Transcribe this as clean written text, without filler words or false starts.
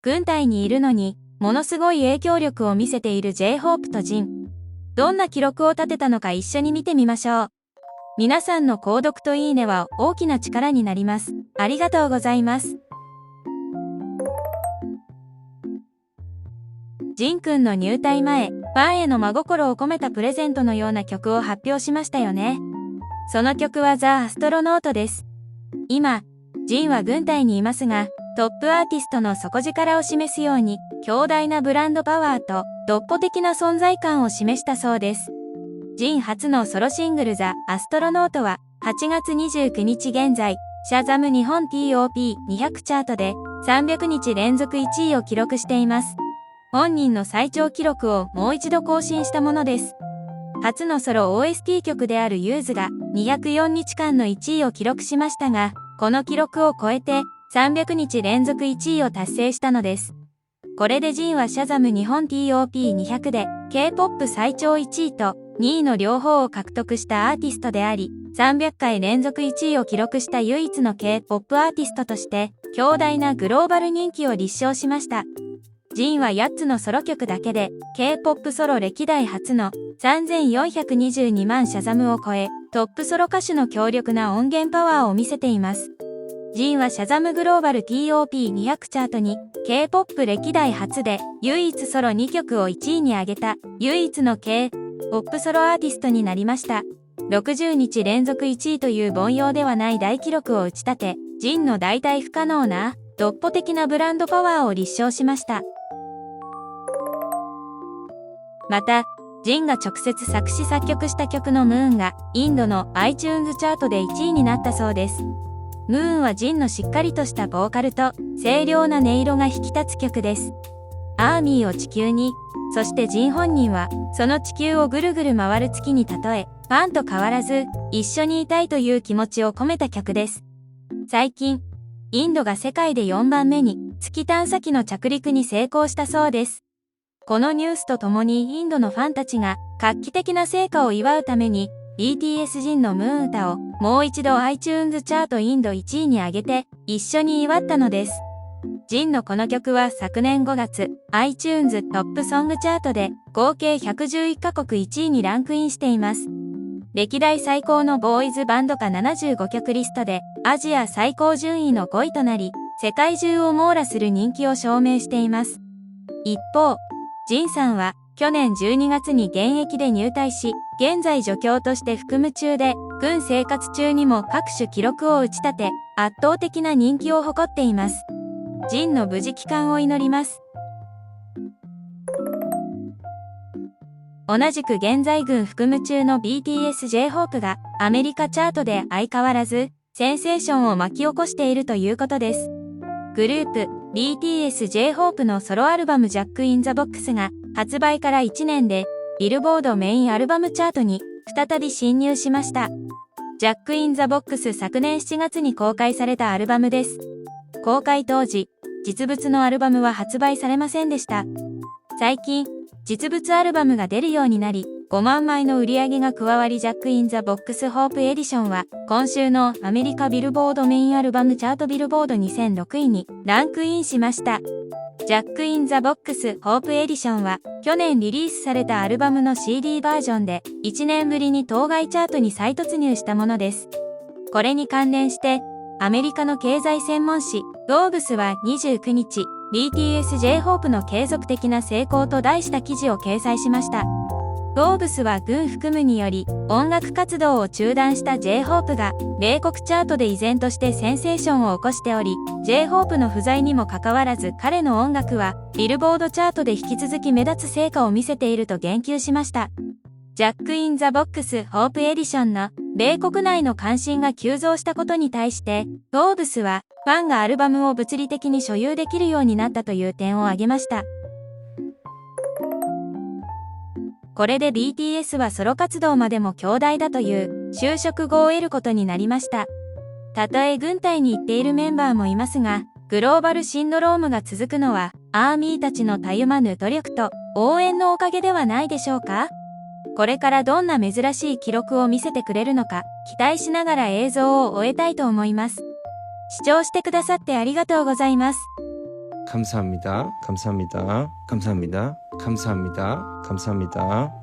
軍隊にいるのに、ものすごい影響力を見せている J-HOPE とジン。どんな記録を立てたのか一緒に見てみましょう。皆さんの購読といいねは大きな力になります。ありがとうございます。ジンくんの入隊前、ファンへの真心を込めたプレゼントのような曲を発表しましたよね。その曲はザ・アストロノートです。今、ジンは軍隊にいますが、トップアーティストの底力を示すように、強大なブランドパワーと独歩的な存在感を示したそうです。ジン初のソロシングルザ・アストロノートは、8月29日現在、シャザム日本 TOP200 チャートで300日連続1位を記録しています。本人の最長記録をもう一度更新したものです。初のソロ OST 曲であるユーズが204日間の1位を記録しましたが、この記録を超えて300日連続1位を達成したのです。これでジンはシャザム日本 TOP200 で K-POP 最長1位と2位の両方を獲得したアーティストであり、300回連続1位を記録した唯一の K-POP アーティストとして、強大なグローバル人気を立証しました。ジンは8つのソロ曲だけで、K-POP ソロ歴代初の3422万シャザムを超え、トップソロ歌手の強力な音源パワーを見せています。ジンはシャザムグローバル TOP200 チャートに、K-POP 歴代初で、唯一ソロ2曲を1位に上げた、唯一の K-POP ソロアーティストになりました。60日連続1位という凡庸ではない大記録を打ち立て、ジンの代替不可能な、独歩的なブランドパワーを立証しました。また、ジンが直接作詞作曲した曲のムーンがインドの iTunes チャートで1位になったそうです。ムーンはジンのしっかりとしたボーカルと清涼な音色が引き立つ曲です。アーミーを地球に、そしてジン本人はその地球をぐるぐる回る月に例え、ファンと変わらず一緒にいたいという気持ちを込めた曲です。最近、インドが世界で4番目に月探査機の着陸に成功したそうです。このニュースとともにインドのファンたちが画期的な成果を祝うために BTS ジンのムーン歌をもう一度 iTunes チャートインド1位に上げて一緒に祝ったのです。ジンのこの曲は昨年5月 iTunes トップソングチャートで合計111カ国1位にランクインしています。歴代最高のボーイズバンド歌75曲リストでアジア最高順位の5位となり、世界中を網羅する人気を証明しています。一方、ジンさんは去年12月に現役で入隊し、現在助教として服務中で、軍生活中にも各種記録を打ち立て、圧倒的な人気を誇っています。ジンの無事帰還を祈ります。同じく現在軍服務中の BTS J-HOPE がアメリカチャートで相変わらずセンセーションを巻き起こしているということです。グループBTS J-HOPE のソロアルバムジャック・イン・ザ・ボックスが発売から1年でビルボードメインアルバムチャートに再び侵入しました。ジャック・イン・ザ・ボックス昨年7月に公開されたアルバムです。公開当時、実物のアルバムは発売されませんでした。最近、実物アルバムが出るようになり、5万枚の売り上げが加わりジャック・イン・ザ・ボックス・ホープ・エディションは今週のアメリカビルボードメインアルバムチャートビルボード2006位にランクインしました。ジャック・イン・ザ・ボックス・ホープ・エディションは去年リリースされたアルバムの CD バージョンで1年ぶりに当該チャートに再突入したものです。これに関連してアメリカの経済専門誌フォーブスは29日 BTS J-HOPE の継続的な成功と題した記事を掲載しました。フォーブスは軍服務により音楽活動を中断した J-HOPE が米国チャートで依然としてセンセーションを起こしており、J-HOPE の不在にもかかわらず彼の音楽はビルボードチャートで引き続き目立つ成果を見せていると言及しました。ジャック・イン・ザ・ボックス・ホープ・エディションの米国内の関心が急増したことに対して、フォーブスはファンがアルバムを物理的に所有できるようになったという点を挙げました。これで BTS はソロ活動までも強大だという就職後を得ることになりました。たとえ軍隊に行っているメンバーもいますが、グローバルシンドロームが続くのはアーミーたちのたゆまぬ努力と応援のおかげではないでしょうか。これからどんな珍しい記録を見せてくれるのか期待しながら映像を終えたいと思います。視聴してくださってありがとうございます。 감사합니다. 감사합니다. 감사합니다. 감사합니다. 감사합니다.